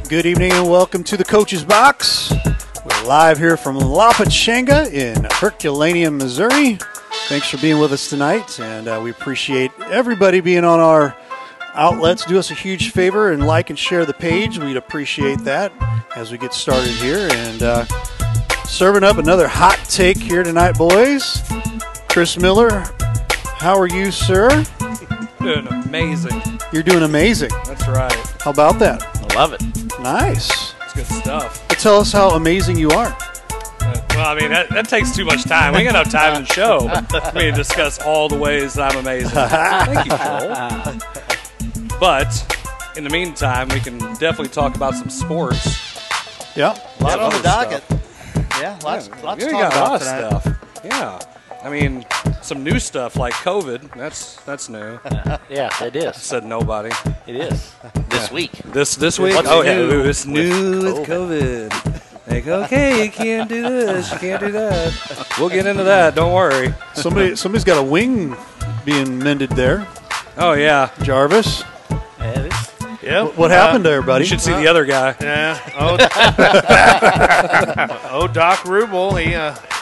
Good evening and welcome to the Coach's Box. We're live here from La Pachanga in Herculaneum, Missouri. Thanks for being with us tonight, and we appreciate everybody being on our outlets. Do us a huge favor and like and share the page. We'd appreciate that as we get started here. And serving up another hot take here tonight, boys. Chris Miller, how are you, sir? Doing amazing. You're doing amazing. That's right. How about that? I love it. Nice. It's good stuff. Tell us how amazing you are. Well, I mean, that takes too much time. We ain't got enough time in the show. We need to discuss all the ways that I'm amazing. Thank you, Joel. But in the meantime, we can definitely talk about some sports. Yeah. A lot on the docket. Stuff. Yeah, lots to We talk got a about lot of tonight. stuff. Yeah. I mean, some new stuff like COVID. That's new. Yeah, it is. Said nobody. It is. This week. This week? What's Oh, new yeah. It's new with with COVID. Like, okay, you can't do this. You can't do that. We'll get into that. Don't worry. Somebody's got a wing being mended there. Oh, yeah. Jarvis. Yeah, it is. Yep. What happened there, buddy? You should see the other guy. Yeah. Oh, Doc Rubel. He.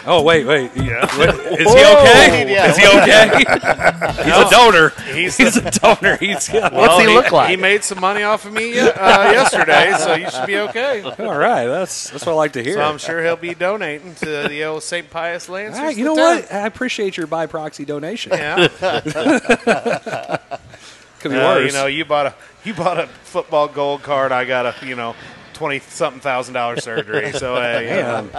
Oh, wait. Yeah. Is he okay? Yeah. Is he okay? He's a donor. He's a donor. He's What's he look like? He made some money off of me yesterday, so you should be okay. all right. That's what I like to hear. So I'm sure he'll be donating to the old St. Pius Lancers. All right, you know what? I appreciate your by proxy donation. Yeah. Could be worse. You bought a football gold card. I got a $20-something thousand surgery. So Man.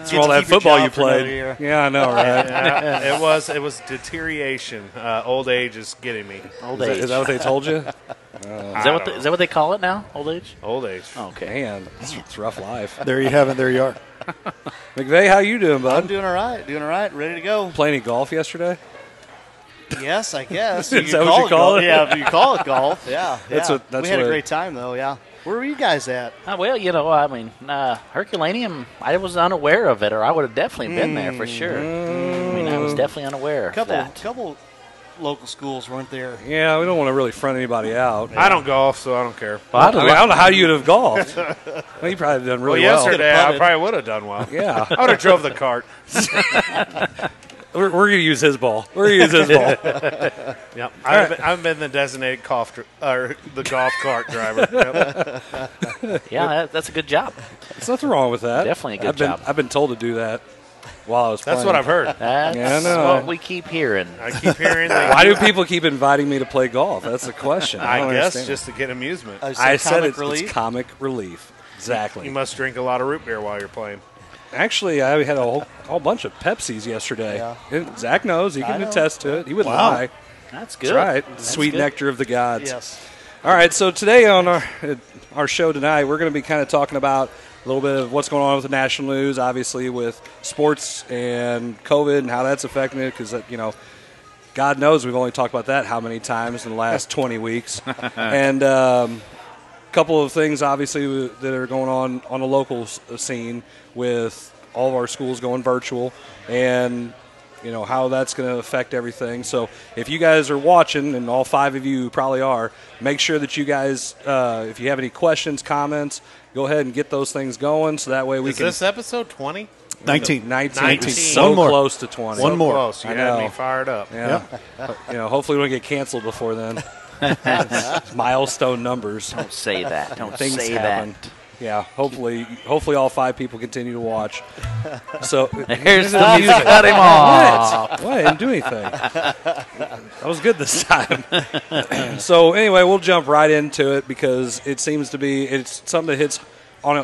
It's all that football you played. Yeah, I know, right? yeah, it was deterioration. Old age is getting me. Old Is age. that what they told you? Is that what they call it now? Old age? Old age. Oh, okay. Man, it's a rough life. There you have it. There you are. McVeigh, how you doing, I'm bud? doing all right. Ready to go. Play any golf yesterday? Yes, I guess. Is that what you call it? Yeah, you call it golf. Yeah. That's yeah. what- we had a great time, though, yeah. Where were you guys at? Well, Herculaneum, I was unaware of it, or I would have definitely been there for sure. I mean, I was definitely unaware of that. Couple local schools weren't there. Yeah, we don't want to really front anybody out. I don't golf, so I don't care. Well, I don't know how you'd have golfed. Well, you probably have done really well. Yesterday I putted. probably would have done well. Yeah. I would have drove the cart. We're going to use his ball. We're going to use his ball. Yep. I've been the designated the golf cart driver. Yep. Yeah, that's a good job. There's nothing wrong with that. Definitely a good job. I've been told to do that while I was playing. That's what I've heard. That's Yeah, I know. what we keep hearing. I keep hearing that. Why do people keep inviting me to play golf? That's the question. I don't guess understand. just to get amusement. I said comic relief. it's comic relief. Exactly. You must drink a lot of root beer while you're playing. Actually, I had a whole bunch of Pepsis yesterday. Yeah. And Zach knows. He can know. attest to it. He wouldn't Wow. lie. That's good. That's right. That's Sweet good. nectar of the gods. Yes. All right, so today on our show tonight, we're going to be kind of talking about a little bit of what's going on with the national news, obviously with sports and COVID and how that's affecting it, because God knows we've only talked about that how many times in the last 20 weeks. And a couple of things, obviously, that are going on the local scene with all of our schools going virtual and how that's going to affect everything. So if you guys are watching, and all 5 of you probably are, make sure that you guys, if you have any questions, comments, go ahead and get those things going so that way we Is can. this episode 20? 19. 19. So One more. close to 20. One more. Close. You I had know. me fired up. Yeah. Hopefully we don't get canceled before then. Milestone numbers. Don't say that. Don't Things say happen. that. Yeah, hopefully all 5 people continue to watch. So Here's the music. Cut him off. What? I didn't do anything. That was good this time. So anyway, we'll jump right into it because it seems to be it's something that hits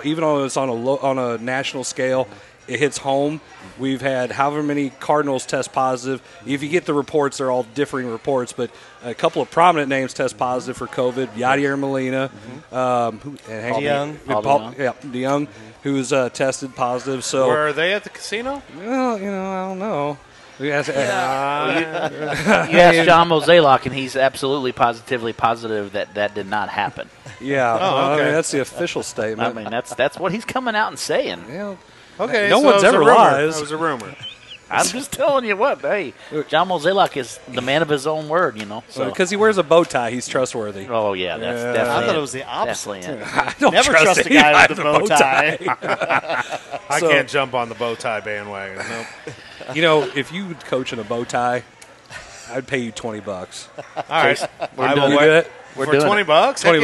even though it's on a national scale, it hits home. We've had however many Cardinals test positive. If you get the reports, they're all differing reports, but a couple of prominent names test positive for COVID. Yadier Molina, DeYoung. DeYoung, who's tested positive. So Were they at the casino? well, I don't know. We have to- You asked John Mozeliak, and he's absolutely positively positive that did not happen. yeah, Oh, okay. I mean, that's the official statement. I mean, that's what he's coming out and saying. Yeah. Okay. No so one's it was ever a rumor. lies. That was a rumor. I'm just telling you what. Hey, John Mozeliak is the man of his own word. So Because he wears a bow tie, he's trustworthy. oh yeah, that's Yeah. definitely. I thought it was the opposite. Definitely it. I don't Never trust trust a guy anybody with a bow tie. I So- can't jump on the bow tie bandwagon. Nope. If you would coach in a bow tie, I'd pay you $20. All right. We're I doing will You it. do wait. it? We're For doing $20 it. bucks? Heck $20.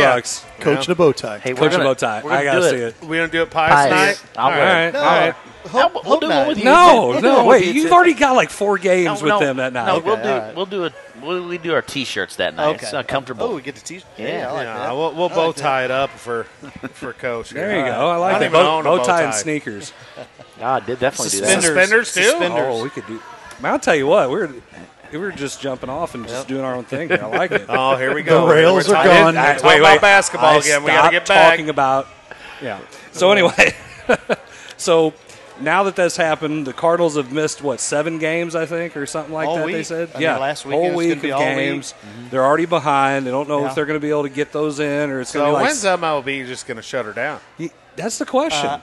yeah. Coach in a bow tie. Hey, we're Coach a gonna, bow tie. we're gonna I gotta do see it. it. We don't do it pies Pies. tonight? I'll All go. right. No. All right. We'll do it with you. No, We'll do it no, with wait. you. You've already got like 4 games with them that night. No, Okay, all right. we'll do it. We do our T-shirts that night. Okay. It's comfortable. Oh, we get the T-shirt. Yeah. I like Yeah, that. we'll bow tie it up for Coach. There you All go. I I like don't that. even own a Bow bow tie and tie. sneakers. I did definitely do that. Suspenders too? Suspenders. Oh, we could do. Man, I'll tell you what. We're just jumping off and just doing our own thing here. I like it. Oh, here we go. The rails We're are talking- gone. we're talking about basketball I again. We got to stopped get back. talking about. Yeah. So anyway, so now that that's happened, the Cardinals have missed 7 games, I think, or something like All that. They week. said, I mean, yeah, last weekend whole it's week gonna be of all week. games. They're already behind. They don't know Yeah. if they're going to be able to get those in, or it's going So to be like. when's MLB just going to shut her down? That's the question.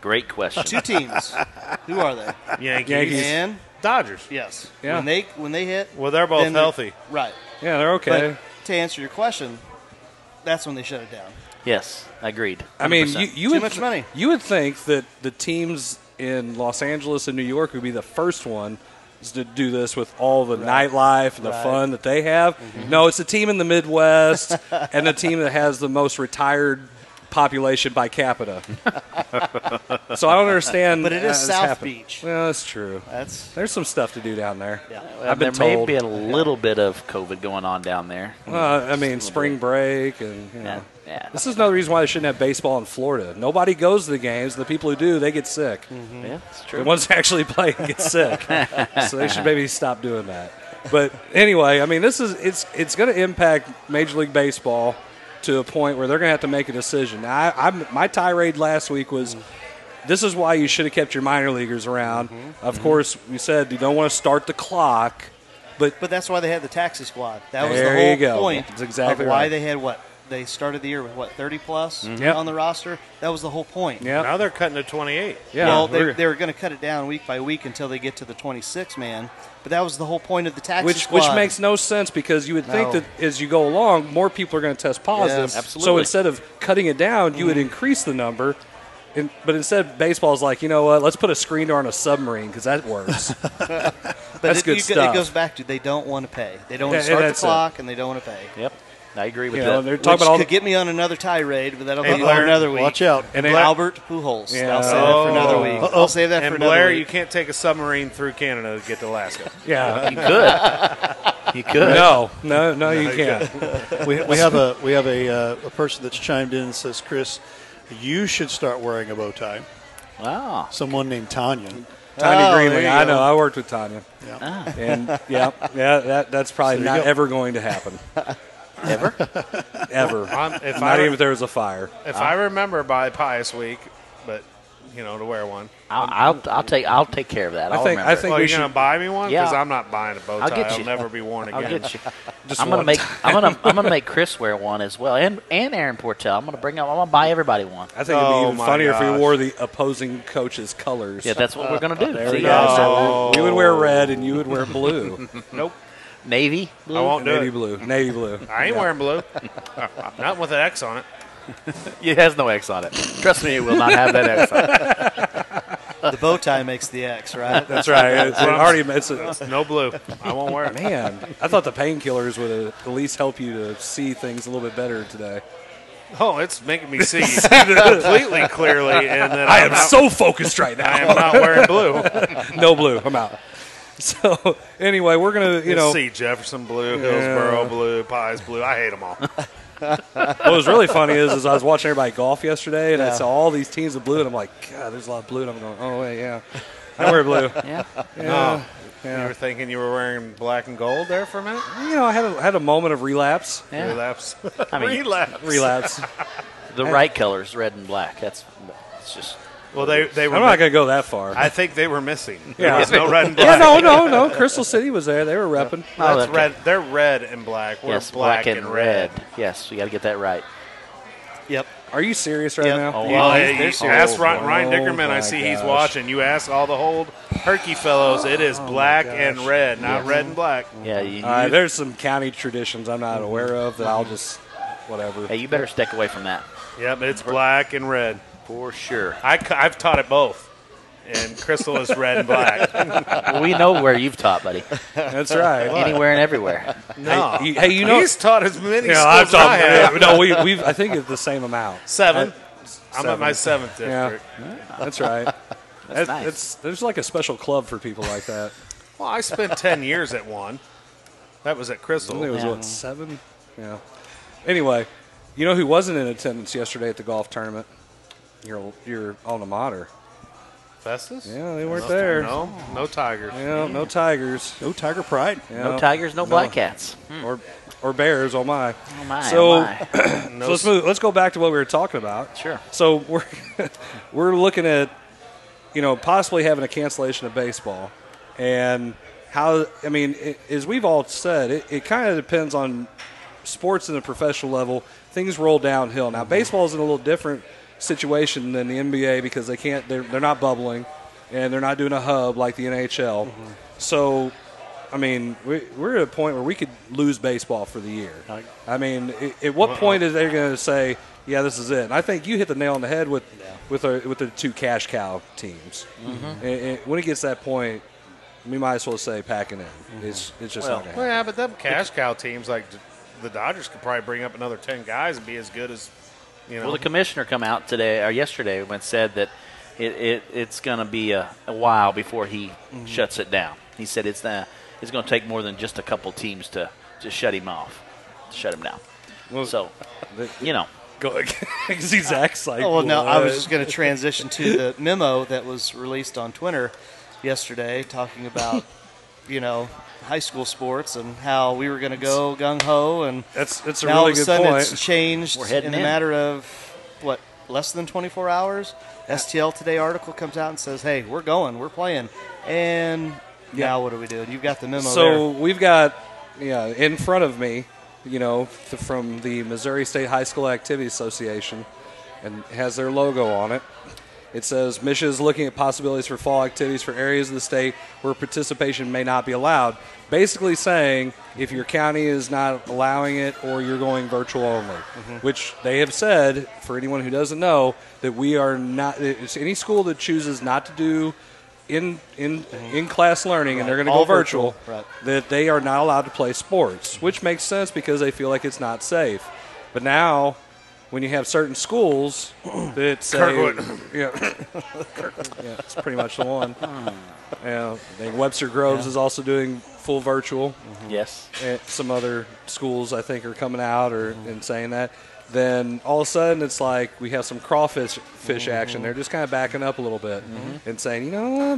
Great question. 2 teams. Who are they? Yankees. Yankees. And Dodgers. yes, Yeah. when they hit, Well, they're both then they're- healthy. right? Yeah, they're okay. But to answer your question, that's when they shut it down. Yes, agreed. I mean, 100%. you Too would much money. You would think that the teams in Los Angeles and New York would be the first one to do this with all the nightlife and the fun that they have. No, it's the team in the Midwest and the team that has the most retired population by capita. So I don't understand. But it is it's South happened. Beach. Well, that's true. That's There's some stuff to do down there. yeah. I've been there told. may be a little bit of COVID going on down there. I mean, spring break and Yeah, yeah. This is another reason why they shouldn't have baseball in Florida. Nobody goes to the games. The people who do, they get sick. Yeah, it's The true. ones that actually play get sick. So they should maybe stop doing that. But anyway, I mean, it's going to impact Major League Baseball to a point where they're going to have to make a decision. Now, my tirade last week was, this is why you should have kept your minor leaguers around. Of course, we said you don't want to start the clock, but But that's why they had the taxi squad. That was There the whole you go. point That's exactly of why right. they had they started the year with 30 plus Yep. on the roster. That was the whole point. yeah, Now they're cutting to 28. yeah. Well, they were going to cut it down week by week until they get to the 26 man. But that was the whole point of the taxi which squad. makes no sense because you would think No. that as you go along, more people are going to test positive. Yes. So Absolutely. instead of cutting it down, you would increase the number. But instead, baseball's like, you know what? Let's put a screen door on a submarine because that works. But that's good stuff. It goes back to they don't want to pay. They don't want Yeah, to start the that's it. clock, and they don't want to pay. Yep, I agree with You know, that. they're Which talking about all could the, get me on another tirade, but that'll Hey, be for Blair, another week. Watch out. and Albert Pujols. Yeah. I'll say that for another week. Uh-oh. I'll save that And for another Blair, week. you can't take a submarine through Canada to get to Alaska. yeah. You could. You could. No, you can't. We have a person that's chimed in and says, Chris, you should start wearing a bow tie. Wow. Someone named Tanya. Tanya Oh, Greenlee. there you I go. know. I worked with Tanya. Ah, And, that's probably So there you not go. ever going to happen. ever? Ever. If Not even if there was a fire. I remember by Pious Week, but to wear one. I'll take care of that. I'll think- remember I it. think Well, we you're gonna should- buy me one Yeah. because I'm not buying a bow tie. I'll get It'll you. never be worn again. I'll get you. Just I'm gonna one. I'm gonna make Chris wear one as well, and Aaron Portell. I'm gonna buy everybody one. I think it'd be Oh, even my funnier if we gosh. wore the opposing coach's colors. Yeah, that's what we're gonna do. There See, we guys? go. We would wear red and you would wear blue. Nope, Navy. I Blue? won't do Navy it. blue. Navy blue. I ain't wearing blue. Not with an X on it. It has no X on it. Trust me, it will not have that X on it. The bow tie makes the X, right? That's right. It's No blue. I won't wear it. man, I thought the painkillers would at least help you to see things a little bit better today. Oh, it's making me see completely clearly, and then I am so focused right I now. am not wearing blue. No blue. I'm out. So anyway, we're gonna, Let's see, Jefferson blue, Hillsboro blue, Pies blue. I hate them all. what was really funny is I was watching everybody golf yesterday, and I saw all these teams of blue, and I'm like, God, there's a lot of blue, and I'm going, oh wait, yeah, I wear blue. Yeah. Yeah. You were thinking you were wearing black and gold there for a minute? I had a moment of relapse. Yeah. Relapse. I mean, Relapse. the right colors, red and black. It's just. Well, they I'm were. not gonna go that far. I think they were missing. Yeah. There was no red and Yeah, black. no. Crystal City was there. They were repping. Oh, That's okay. red. They're red and black. We're Yes, black, and red. Yes, you got to get that right. Yep. Are you serious right Yep. now? Oh, You, wow. you They're serious. ask Ryan Oh, Dickerman. I my see he's gosh. watching. You ask all the old Herky fellows. It is black and red, not red and black. Yeah, you, All right, there's some county traditions I'm not aware of that I'll just whatever. hey, you better stick away from that Yep, it's black and red. for sure. I've taught it both, and Crystal is red and black. Well, we know where you've taught, buddy. That's right. Anywhere and everywhere. No, Hey, you know, he's taught as many yeah, I've schools as I have. taught. No, we've I think it's the same amount. 7. I'm at Seven. my 7th Yeah. district. That's right. That's nice. There's like a special club for people like that. Well, I spent 10 years at one. That was at I think it Crystal. was Yeah. what 7? Yeah. Anyway, you know who wasn't in attendance yesterday at the golf tournament? Your alma mater. Festus? Yeah, they weren't there. No Tigers. Yeah, no Tigers. No Tiger Pride. Yeah. No tigers, no black cats. Or bears. Oh my. Oh my, So- oh my. No So let's move. Let's go back to what we were talking about. Sure. So we're looking at possibly having a cancellation of baseball, and how as we've all said, it kind of depends on sports in the professional level. Things roll downhill. Now baseball is in a little different situation than the NBA because they're not bubbling, and they're not doing a hub like the NHL. So. We're at a point where we could lose baseball for the year. At what point is they going to say, "Yeah, this is it"? And I think you hit the nail on the head with the two cash cow teams. And when it gets to that point, we might as well say packing in. It's just not going to happen. Well, yeah, but them cash cow teams like the Dodgers could probably bring up another 10 guys and be as good as, Well, the commissioner come out today or yesterday and said that it's going to be a while before he shuts it down. He said it's going to take more than just a couple teams to shut him off, to shut him down. Well, So, Go see Zach's like. Oh, well, no, I was what? just going to transition to the memo that was released on Twitter yesterday talking about, high school sports and how we were going to go gung-ho. And That's a now all really of a good sudden point. it's changed We're heading in a in. matter of, less than 24 hours? STL Today article comes out and says, hey, we're going, we're playing. And now what do we do? And you've got the memo So there. we've got, in front of me, from the Missouri State High School Activity Association, and it has their logo on it. It says, MSHA is looking at possibilities for fall activities for areas of the state where participation may not be allowed. Basically saying if your county is not allowing it or you're going virtual only, which they have said, for anyone who doesn't know, that we are not, it's any school that chooses not to do in-class learning and they're going to go All virtual, Right. that they are not allowed to play sports, which makes sense because they feel like it's not safe. But now, when you have certain schools that say, Kirkwood. yeah, it's pretty much the one. I think Webster Groves is also doing full virtual. yes. And some other schools, I think, are coming out and saying that. Then all of a sudden, it's like we have some crawfish action. They're just kind of backing up a little bit and saying,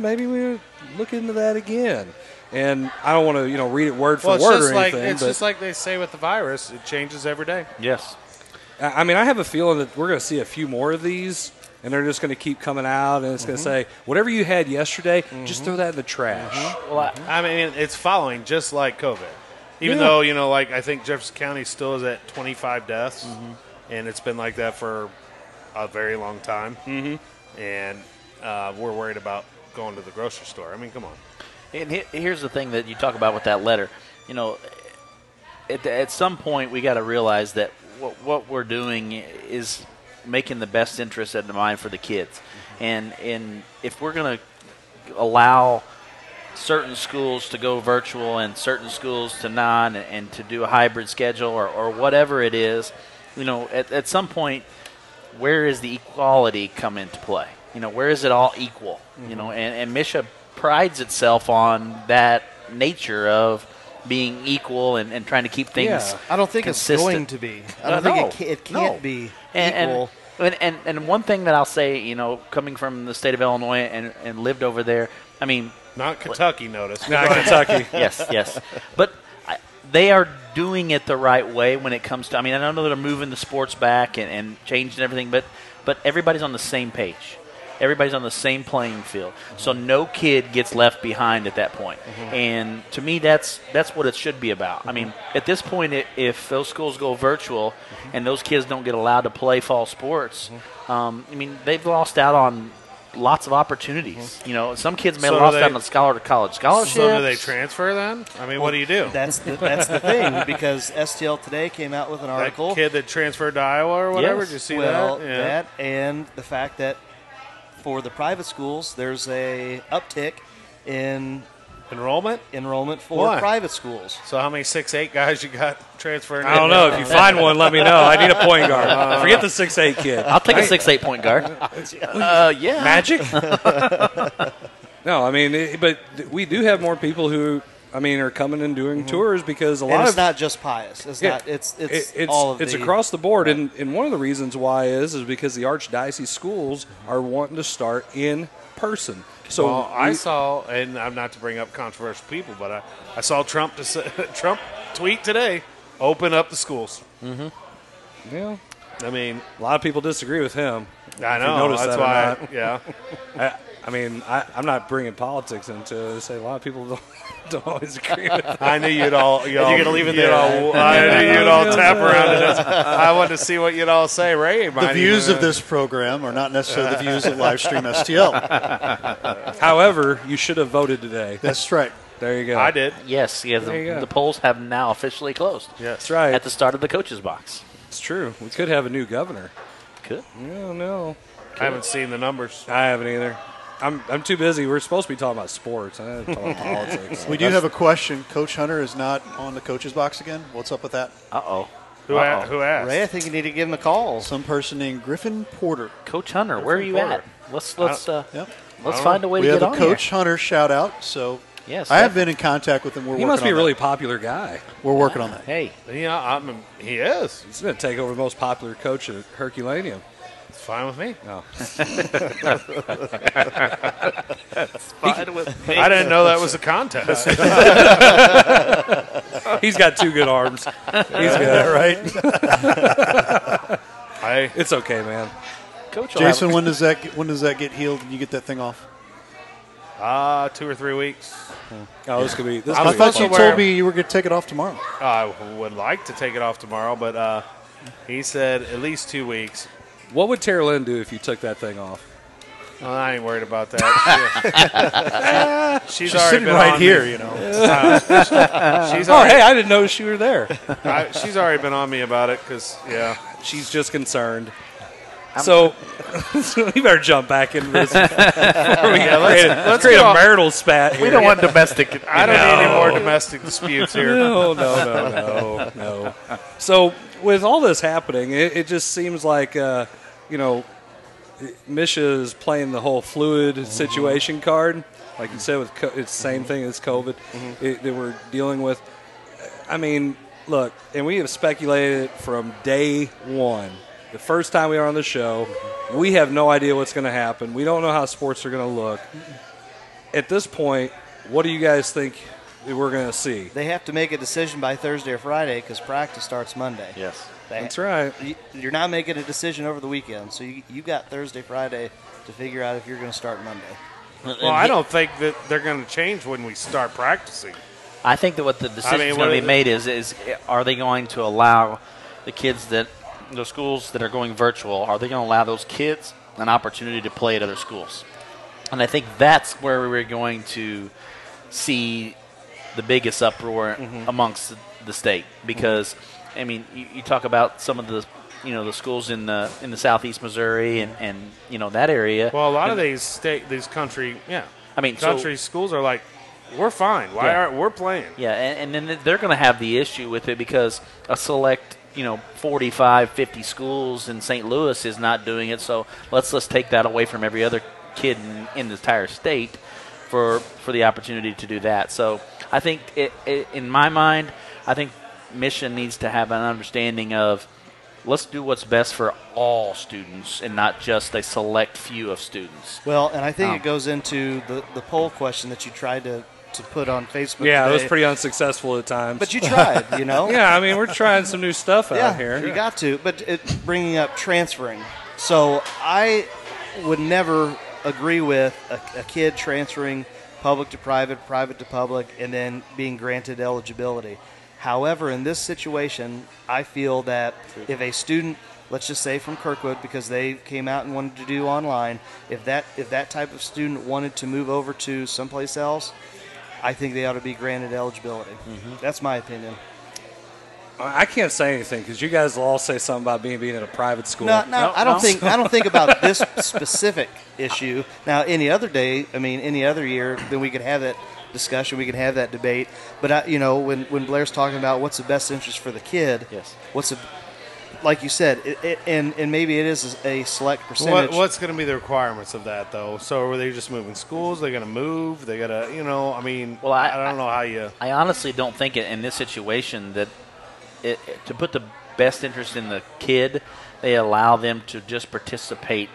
maybe we look into that again. And I don't want to, read it word for Well, it's word just or like anything. it's but just like they say with the virus, it changes every day. Yes. I have a feeling that we're going to see a few more of these, and they're just going to keep coming out, and it's going to say, whatever you had yesterday, just throw that in the trash. Well, It's following just like COVID. Even Yeah. though, I think Jefferson County still is at 25 deaths, and it's been like that for a very long time. And we're worried about going to the grocery store. Come on. and here's the thing that you talk about with that letter. At some point we got to realize that what we're doing is making the best interest in mind for the kids. And if we're going to allow certain schools to go virtual and certain schools to not and to do a hybrid schedule or whatever it is, at some point, where is the equality come into play? Where is it all equal? And MSHA prides itself on that nature of being equal and trying to keep things Yeah. I don't think consistent. it's going to be. I don't No, think it can't no. be And, equal. and one thing that I'll say, coming from the state of Illinois and lived over there, Not Kentucky, notice. Not Kentucky. yes. But they are doing it the right way when it comes to, I know they're moving the sports back and changing everything, but everybody's on the same page. everybody's on the same playing field. So no kid gets left behind at that point. And to me, that's what it should be about. I mean, at this point, if those schools go virtual and those kids don't get allowed to play fall sports, I mean, they've lost out on lots of opportunities. You know, some kids may have lost out on college scholarships. So do they transfer then? I mean, what do you do? That's the thing, because STL Today came out with an article. That kid that transferred to Iowa or whatever, Yes. did you see Well, that? Yeah. that and the fact that for the private schools, there's a uptick in Enrollment? for Why? private schools. So how many 6'8" guys you got transferring? I don't know. If you find one, let me know. I need a point guard. Forget the 6'8" kid. I'll take a 6'8" point guard. Yeah. Magic? No, I mean, but we do have more people who, I mean, are coming and doing tours because a lot And it's of not just Pius. It's Yeah. not. It's all of it's the, across the board, and one of the reasons why is because the archdiocese schools are wanting to start in person. So Well, I saw, and I'm not to bring up controversial people, but I saw Trump Trump tweet today, open up the schools. yeah, I mean, a lot of people disagree with him. I If you know. noticed That's that or why. not. Yeah. I mean, I'm not bringing politics into it. I say a lot of people don't always agree with it. I knew you'd all. You're gonna leave it there, I knew you'd all tap around to this. I wanted to see what you'd all say, Ray. The views of this program are not necessarily the views of Livestream STL. However, you should have voted today. That's right. There you go. I did. Yes, There you go. the polls have now officially closed That's right. at the start of the coaches box. It's true. We could have a new governor. Good. No, no. I haven't seen the numbers. I haven't either. I'm too busy. We're supposed to be talking about sports. I don't talk about politics. We do have a question. Coach Hunter is not on the coach's box again. What's up with that? Uh-oh. Who asked? Ray, I think you need to give him a call. Some person named Griffin Porter. Coach Hunter, where are you Porter. at? Let's Yep. let's find a way We to have get a on Coach Hunter shout out. So Yes, I have been in contact with him. We're He working must be a on really that. popular guy. We're working on that. Hey, Yeah, he is. He's going to take over the most popular coach at Herculaneum. It's fine with me. No. fine with me. I didn't know that was a contest. He's got two good arms. He's good. Right, It's okay, man. Coach will have- Jason. When does that get healed and you get that thing off? 2 or 3 weeks. Oh, this could be. This I could I be thought fun. you told me you were going to take it off tomorrow. I would like to take it off tomorrow, but he said at least 2 weeks. What would Tara Lynn do if you took that thing off? Well, I ain't worried about that. She's She's already sitting been right on here, me. you know. She's Oh, already, hey, I didn't notice you were there. she's already been on me about it because, yeah. She's just concerned. So we better jump back into this before we let's create get a off- marital spat here. We don't want domestic. I don't need any more domestic disputes here. No. So with all this happening, it just seems like, Misha is playing the whole fluid situation card. Like you said, it's the same thing as COVID that we're dealing with. I mean, look, and we have speculated from day one. The first time we were on the show, we have no idea what's going to happen. We don't know how sports are going to look. At this point, what do you guys think that we're going to see? They have to make a decision by Thursday or Friday because practice starts Monday. Yes. That's right. You're not making a decision over the weekend, so you got Thursday, Friday to figure out if you're going to start Monday. Well, I don't think that they're going to change when we start practicing. I think that what the decision is what going to are be made is are they going to allow the kids the schools that are going virtual, are they going to allow those kids an opportunity to play at other schools? And I think that's where we're going to see the biggest uproar amongst the state because, I mean, you talk about some of the schools in the southeast Missouri and that area. Well, a lot of these country schools are like, we're fine. Why aren't we playing? Yeah, and then they're going to have the issue with it because a select 45, 50 schools in St. Louis is not doing it. So let's take that away from every other kid in the entire state for the opportunity to do that. So I think in my mind, I think Mission needs to have an understanding of let's do what's best for all students and not just a select few of students. Well, and I think it goes into the poll question that you tried to put on Facebook Yeah, today. it was pretty unsuccessful at times. But you tried, yeah, I mean, we're trying some new stuff out here. You got to. But bringing up transferring. So I would never agree with a kid transferring public to private, private to public, and then being granted eligibility. However, in this situation, I feel that if a student, let's just say from Kirkwood, because they came out and wanted to do online, if that type of student wanted to move over to someplace else, I think they ought to be granted eligibility. That's my opinion. I can't say anything because you guys will all say something about being in a private school. No, I don't think about this specific issue. Now, any other day, any other year, then we could have that discussion, we could have that debate. But when Blair's talking about what's the best interest for the kid, Yes. Like you said, and maybe it is a select percentage. What's going to be the requirements of that, though? So are they just moving schools? They're going to move? They got to, Well, I don't know how you. I honestly don't think in this situation that to put the best interest in the kid, they allow them to just participate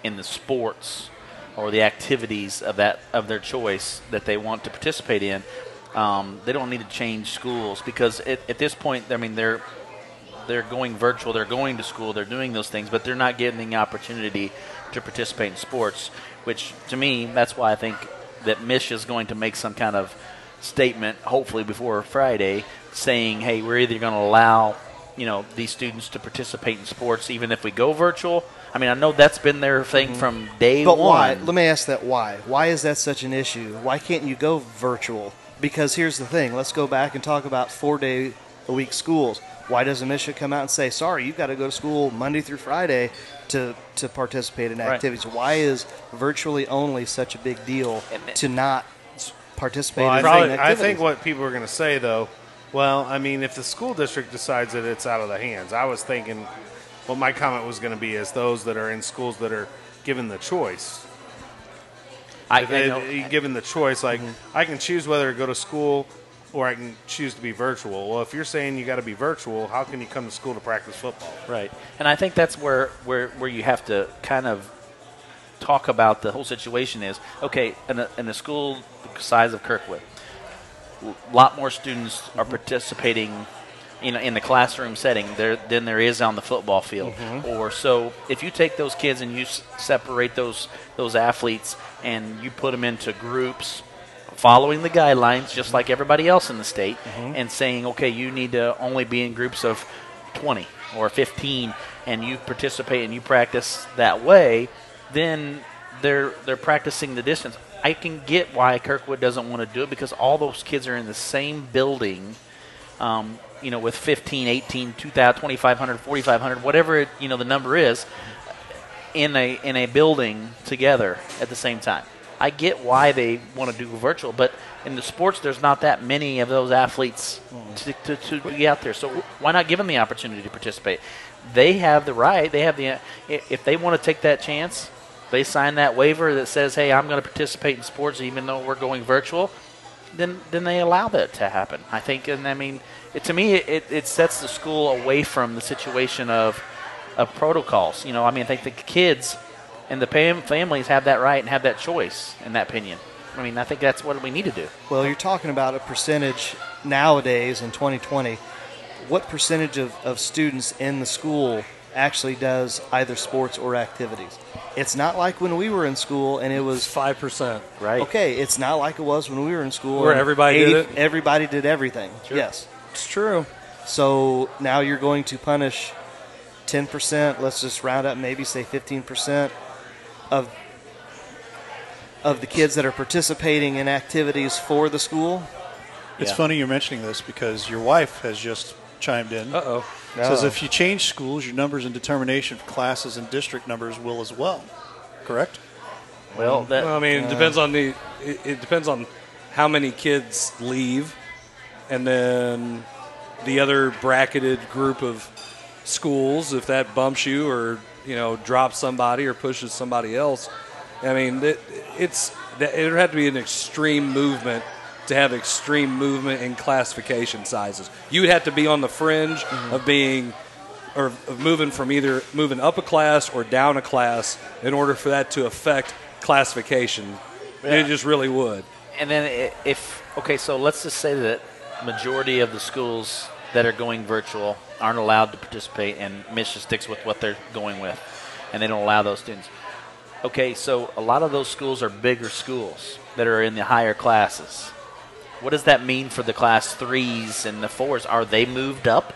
in the sports or the activities of their choice that they want to participate in. They don't need to change schools because at this point, they're going virtual, they're going to school, they're doing those things, but they're not getting the opportunity to participate in sports, which to me, that's why I think that Mich is going to make some kind of statement, hopefully before Friday, saying, hey, we're either going to allow these students to participate in sports even if we go virtual. I know that's been their thing from day one. But why? Let me ask that why. Why is that such an issue? Why can't you go virtual? Because here's the thing. Let's go back and talk about 4-day-a-week schools. Why doesn't Michigan come out and say, sorry, you've got to go to school Monday through Friday to participate in activities? Right. Why is virtually only such a big deal to not participate in activities? I think what people are going to say, though, if the school district decides that it's out of the hands, I was thinking what my comment was going to be is those that are in schools that are given the choice. Given the choice, like I can choose whether to go to school or I can choose to be virtual. Well, if you're saying you got to be virtual, how can you come to school to practice football? Right. And I think that's where you have to kind of talk about the whole situation is, okay, in a school the size of Kirkwood, a lot more students are participating in the classroom setting than there is on the football field. Or so if you take those kids and you separate those athletes and you put them into groups following the guidelines just like everybody else in the state and saying, okay, you need to only be in groups of 20 or 15 and you participate and you practice that way, then they're practicing the distance. I can get why Kirkwood doesn't want to do it because all those kids are in the same building, with 15, 18, 2,000, 2,500, 4,500, whatever the number is, in a building together at the same time. I get why they want to do virtual, but in the sports, there's not that many of those athletes to be out there. So why not give them the opportunity to participate? They have the right. They have if they want to take that chance, they sign that waiver that says, hey, I'm going to participate in sports even though we're going virtual, then they allow that to happen. I think, to me, it sets the school away from the situation of protocols. I think the kids and the families have that right and have that choice, in that opinion. I think that's what we need to do. Well, you're talking about a percentage nowadays in 2020. What percentage of students in the school actually does either sports or activities? It's not like when we were in school and it was 5%. Right. Okay, it's not like it was when we were in school where everybody did it. Everybody did everything. Sure. Yes, it's true. So now you're going to punish 10%. Let's just round up, maybe say 15% of the kids that are participating in activities for the school. It's funny you're mentioning this because your wife has just chimed in. Says if you change schools, your numbers and determination for classes and district numbers will as well. Correct? Well, it depends on it depends on how many kids leave, and then the other bracketed group of schools. If that bumps you, or drops somebody or pushes somebody else, it would have to be an extreme movement to have extreme movement in classification sizes. You would have to be on the fringe of being or of moving from either moving up a class or down a class in order for that to affect classification. Yeah. It just really would. And then so let's just say that majority of the schools that are going virtual aren't allowed to participate and Michigan sticks with what they're going with and they don't allow those students. Okay, so a lot of those schools are bigger schools that are in the higher classes. What does that mean for the Class 3s and the 4s? Are they moved up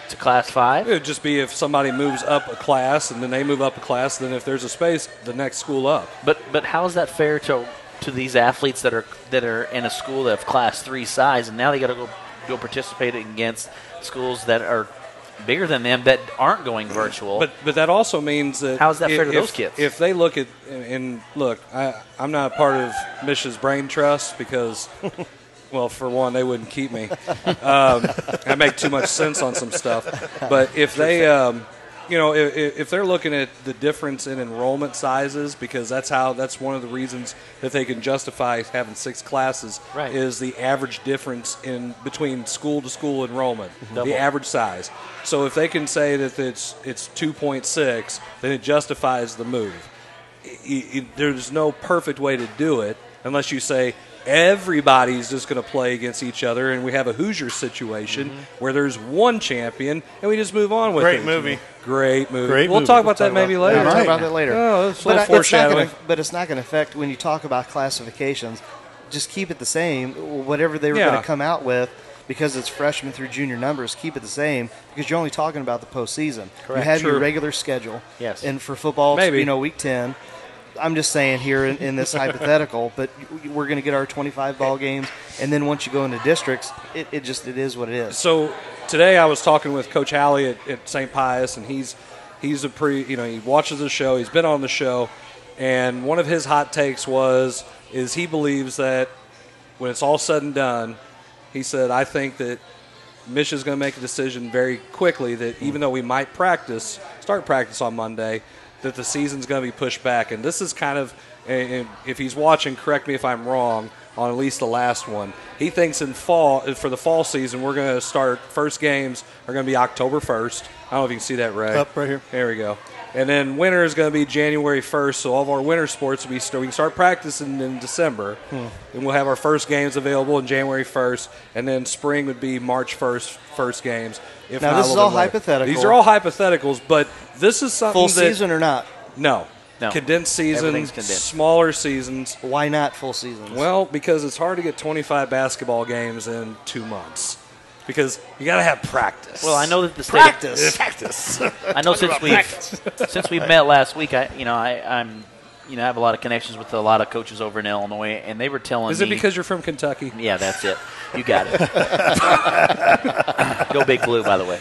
to Class 5? It would just be if somebody moves up a class and then they move up a class, then if there's a space, the next school up. But how is that fair to these athletes that are in a school that have Class 3 size, and now they got to go participate against schools that are bigger than them that aren't going virtual? But that also means that how is that fair to those kids? If they look at and look, I'm not a part of Mish's Brain Trust because. Well, for one, they wouldn't keep me. I make too much sense on some stuff. But if they, if they're looking at the difference in enrollment sizes, because that's one of the reasons that they can justify having 6 classes, right, is the average difference in between school to school enrollment, Double. the average size. So if they can say that it's 2.6, then it justifies the move. There's no perfect way to do it unless you say, everybody's just going to play against each other, and we have a Hoosier situation where there's one champion, and we just move on with it. Great movie. We'll talk about that maybe later. We'll talk about that later. Oh, that's a little But foreshadowing. it's not going to affect when you talk about classifications. Just keep it the same. Whatever they were going to come out with, because it's freshman through junior numbers, keep it the same because you're only talking about the postseason. Correct. You have True. your regular schedule. Yes. And for football, Maybe. week 10. I'm just saying here in this hypothetical, but we're going to get our 25 ball games, and then once you go into districts, it is what it is. So today I was talking with Coach Halley at St. Pius, and he's he watches the show. He's been on the show, and one of his hot takes is he believes that when it's all said and done, he said, I think that Mich is going to make a decision very quickly that even though we might start practice on Monday, that the season's going to be pushed back. And this is kind of, and if he's watching, correct me if I'm wrong, on at least the last one. He thinks for the fall season, we're going to start, first games are going to be October 1st. I don't know if you can see that, Ray. Up right here. There we go. And then winter is going to be January 1st, so all of our winter sports we can start practicing in December, and we'll have our first games available in January 1st, and then spring would be March 1st, first games. If Now, not this a is little all bit later. hypothetical. These are all hypotheticals, but this is something Full that season or not? no. No. Condensed season, Everything's condensed. smaller seasons. Why not full seasons? Well, because it's hard to get 25 basketball games in 2 months. Because you got to have practice. Well, I know that the state Practice. I know since we've met last week, I have a lot of connections with a lot of coaches over in Illinois, and they were telling me. Is it because you're from Kentucky? Yeah, that's it. You got it. Go Big Blue, by the way.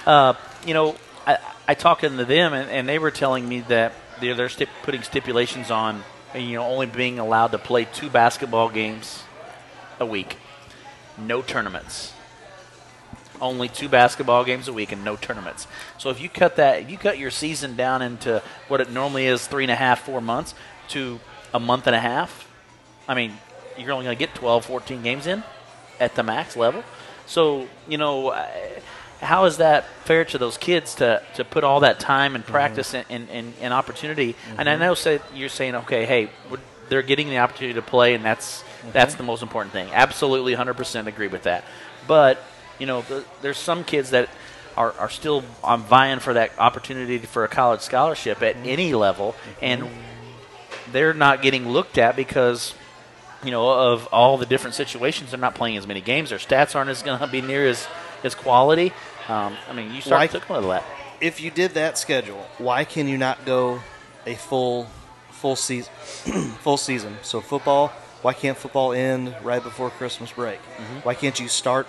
I talked to them, and they were telling me that they're putting stipulations on, only being allowed to play 2 basketball games a week, no tournaments. Only 2 basketball games a week and no tournaments. So if you cut your season down into what it normally is 3.5, 4 months to a month and a half, I mean, you're only going to get 12, 14 games in at the max level. So, how is that fair to those kids to put all that time and practice and opportunity? And I know you're saying, okay, hey, they're getting the opportunity to play, and that's the most important thing. Absolutely 100% agree with that. But, there's some kids that are still vying for that opportunity for a college scholarship at any level, and they're not getting looked at because, of all the different situations. They're not playing as many games. Their stats aren't going to be near as quality. You start to look at that. If you did that schedule, why can you not go a full season? Full season. So football. Why can't football end right before Christmas break? Why can't you start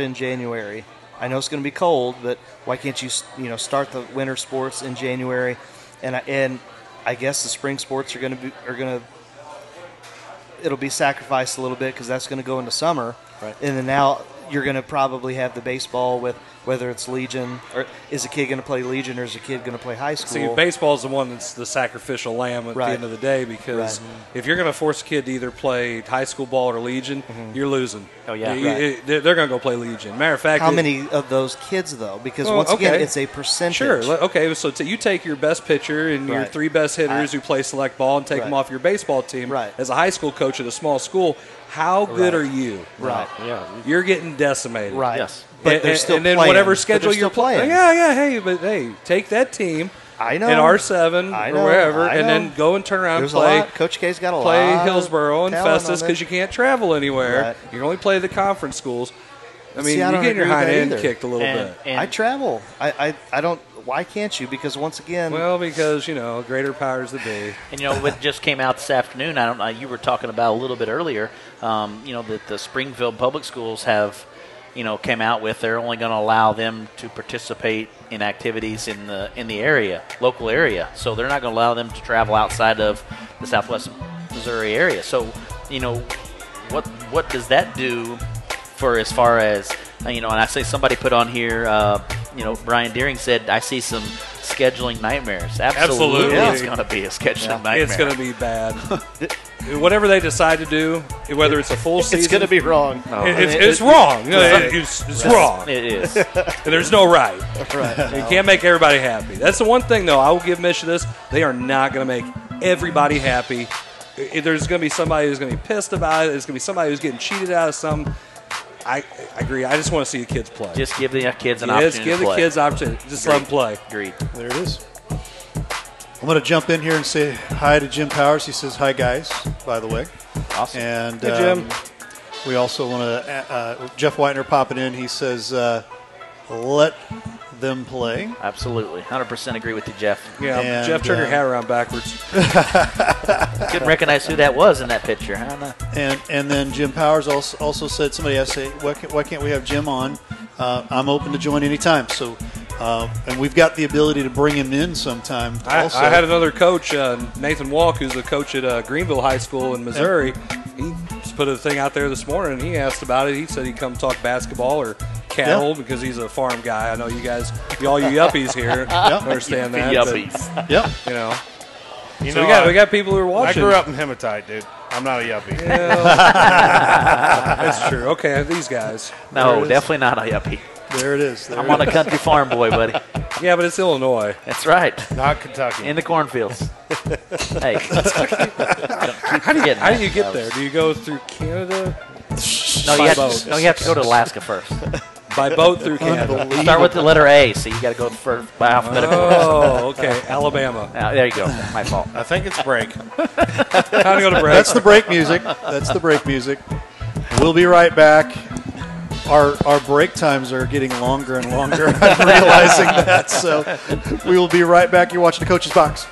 in January? I know it's going to be cold, but why can't you start the winter sports in January? And I guess the spring sports are going to it'll be sacrificed a little bit because that's going to go into summer. Right. And then now you're going to probably have the baseball with whether it's Legion or is a kid going to play Legion or is a kid going to play high school? See, baseball is the one that's the sacrificial lamb at the end of the day because if you're going to force a kid to either play high school ball or Legion, you're losing. Oh, yeah. They're going to go play Legion. Matter of fact, how many of those kids, though? Because once again, it's a percentage. Sure. Okay, so you take your best pitcher and your 3 best hitters who play select ball and take them off your baseball team. Right. As a high school coach at a small school, how good are you? Right. Yeah. You're getting decimated. Right. Yes. But they're still and then playing. whatever schedule you're playing. Yeah. Hey, take that team. I know. in R7 I or know, wherever, I and know. then go and turn around There's and play. a lot. Coach K's got a Play lot. Hillsboro and talent on Festus it. because you can't travel anywhere. Right. You can only play the conference schools. I mean, See, I you're don't getting your agree with hind that end either. kicked a little And, bit. I travel. I don't. Why can't you? Because once again, Well, because, greater powers that be. And what just came out this afternoon, I don't know, you were talking about a little bit earlier, that the Springfield Public Schools have, came out with they're only going to allow them to participate in activities in the area, local area. So they're not going to allow them to travel outside of the Southwest Missouri area. So, what does that do for as far as, and I say somebody put on here, Brian Deering said, I see some scheduling nightmares. Absolutely. Yeah. It's going to be a scheduling nightmare. It's going to be bad. Whatever they decide to do, whether it's a full season. it's going to be wrong. It's wrong. It's wrong. It is. And there's no right. Right. You can't make everybody happy. That's the one thing, though. I will give Misha this. They are not going to make everybody happy. There's going to be somebody who's going to be pissed about it. There's going to be somebody who's getting cheated out of something. I agree. I just want to see the kids play. Just give the kids an Just opportunity give to the play. kids an opportunity. Just let them play. Agreed. There it is. I'm going to jump in here and say hi to Jim Powers. He says, hi, guys, by the way. Awesome. And Hey, Jim. we also want to, Jeff Whitener popping in. He says, let them play. Absolutely. 100% agree with you, Jeff. Yeah, And, Jeff turned your hat around backwards. Couldn't recognize who that was in that picture. I don't know. And then Jim Powers also said, somebody asked, say, why can't we have Jim on? I'm open to join anytime. So, and we've got the ability to bring him in sometime. Also, I had another coach, Nathan Walk, who's the coach at Greenville High School in Missouri. He just put a thing out there this morning, and he asked about it. He said he'd come talk basketball or cattle because he's a farm guy. I know you guys, all you yuppies here, understand that. Yuppies. Yep. So we got people who are I watching. grew up in hematite, dude. I'm not a yuppie. That's true. Okay, these guys. No, definitely not a yuppie. There it is. I'm on a country farm boy, buddy. Yeah, but it's Illinois. That's right. Not Kentucky. In the cornfields. Hey. How do you get there? Do you go through Canada? No, By you boat. have to go to Alaska first. By boat through Canada. Start with the letter A, so you got to go first by alphabetical order. Oh, okay. Alabama. There you go. My fault. I think it's break. Time to go to break. That's the break music. That's the break music. We'll be right back. Our break times are getting longer and longer. I'm realizing that. So we will be right back. You're watching the Coach's Box.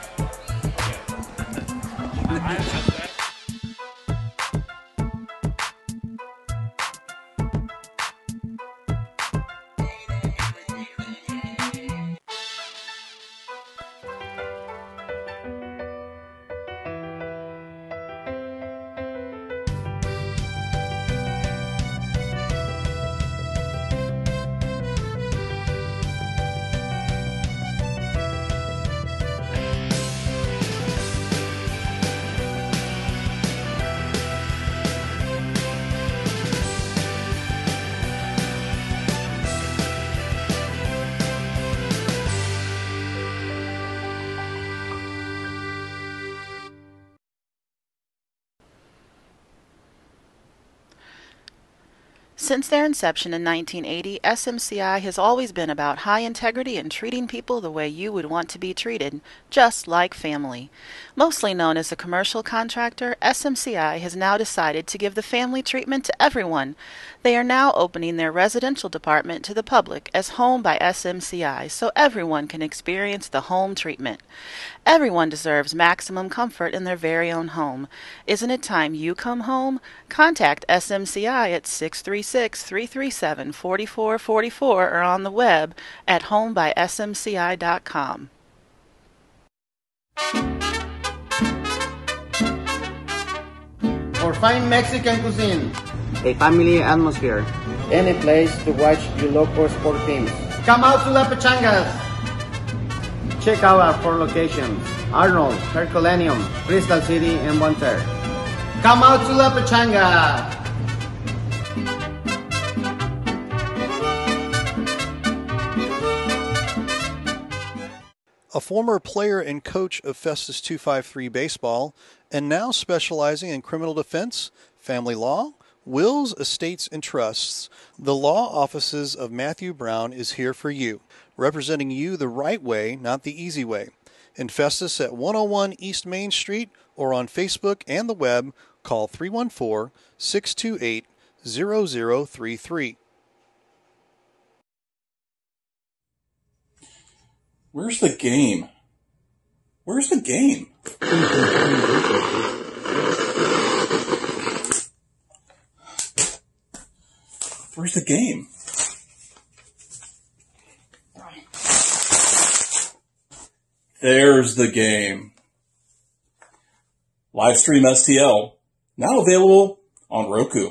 Since their inception in 1980, SMCI has always been about high integrity and treating people the way you would want to be treated, just like family. Mostly known as a commercial contractor, SMCI has now decided to give the family treatment to everyone. They are now opening their residential department to the public as Home by SMCI so everyone can experience the home treatment. Everyone deserves maximum comfort in their very own home. Isn't it time you come home? Contact SMCI at 636-337-4444 or on the web at homebysmci.com. For fine Mexican cuisine, A family atmosphere. any place to watch your local sport teams. Come out to La Pechangas. Check out our 4 locations: Arnold, Herculaneum, Crystal City, and Bonter. Come out to La Pechanga. A former player and coach of Festus 253 baseball, and now specializing in criminal defense, family law, wills, estates, and trusts, the law offices of Matthew Brown is here for you, representing you the right way, not the easy way. in Festus at 101 East Main Street or on Facebook and the web. Call 314-628-0033. Where's the game? Where's the game? Where's the game? There's the game. Livestream STL, now available on Roku.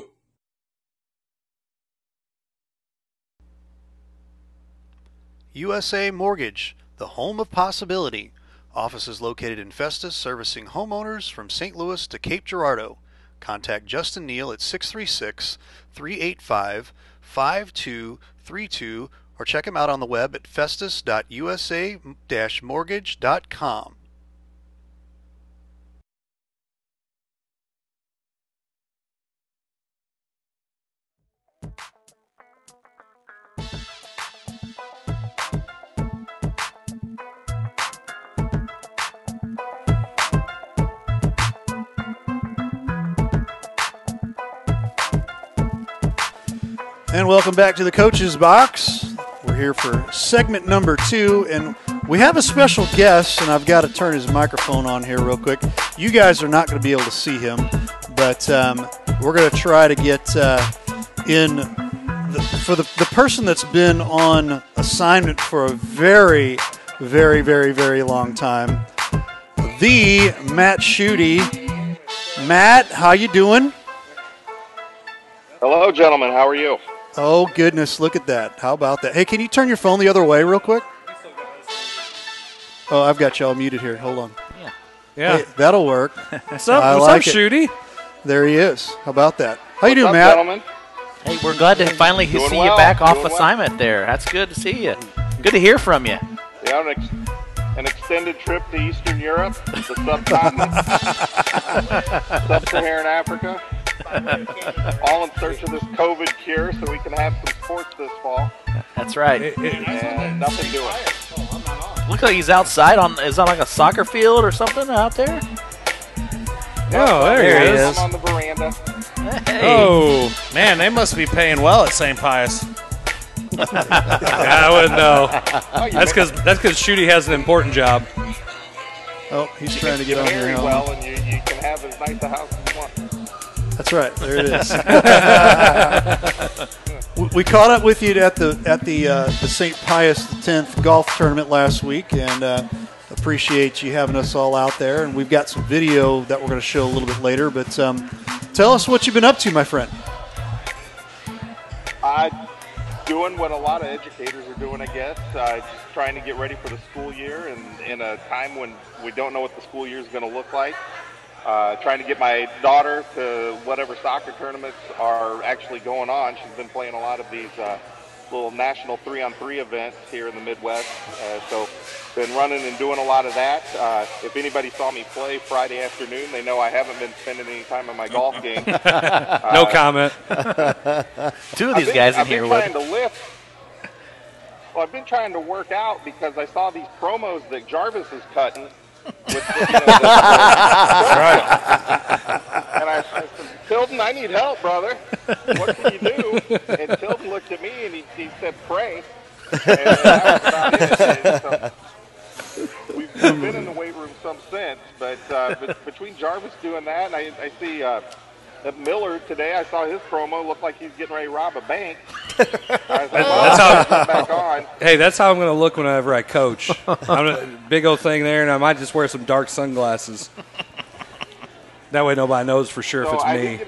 USA Mortgage, the home of possibility. Offices located in Festus, servicing homeowners from St. Louis to Cape Girardeau. Contact Justin Neal at 636-385-5232 or check him out on the web at festus.usa-mortgage.com. And welcome back to the Coach's Box. We're here for segment number 2, and we have a special guest, and I've got to turn his microphone on here real quick. You guys are not going to be able to see him, but we're going to try to get for the person that's been on assignment for a very, very, very, very long time, the Matt Schutte. Matt, how you doing? Hello, gentlemen. How are you? Oh, goodness, look at that. How about that? Hey, can you turn your phone the other way real quick? Oh, I've got you all muted here. Hold on. Yeah. Hey, that'll work. What's up, Schutte? There he is. How about that? How you What's doing, up, Matt? Gentlemen? Hey, we're glad to finally see you back off assignment there. That's good to see you. Good to hear from you. Yeah, an extended trip to Eastern Europe, the subcontinent, sub-Saharan Africa, all in search of this COVID cure so we can have some sports this fall. That's right. And nothing doing. Looks like he's outside is that like a soccer field or something out there? Oh, there he is. I'm on the veranda. Hey. Oh, man, they must be paying well at St. Pius. I wouldn't know. That's because Schutte has an important job. Oh, he's trying to get on here. Very well, and you can have as nice a house as you want. That's right. There it is. We caught up with you at the St. Pius X golf tournament last week, and appreciate you having us all out there. And we've got some video that we're going to show a little bit later. But tell us what you've been up to, my friend. Doing what a lot of educators are doing, I guess. Just trying to get ready for the school year, and in a time when we don't know what the school year is going to look like. Trying to get my daughter to whatever soccer tournaments are actually going on. She's been playing a lot of these little national 3-on-3 events here in the Midwest. So been running and doing a lot of that. If anybody saw me play Friday afternoon, they know I haven't been spending any time on my golf game. No comment. Two of these guys in here. I've been trying to work out because I saw these promos that Jarvis is cutting. Right. And I said, Tilden, I need help, brother. What can you do? And Tilden looked at me and he said, pray. And that was about it. So we've been in the weight room some since, but between Jarvis doing that, and I see at Miller today, I saw his promo look like he's getting ready to rob a bank. That's how I'm going to look whenever I coach. Big old thing there, and I might just wear some dark sunglasses. That way nobody knows for sure if it's me.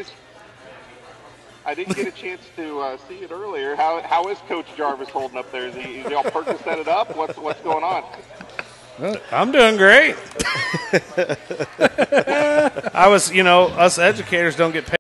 I didn't get a chance to see it earlier. How is Coach Jarvis holding up there? Is he all perked to set it up? What's going on? I'm doing great. Us educators don't get paid.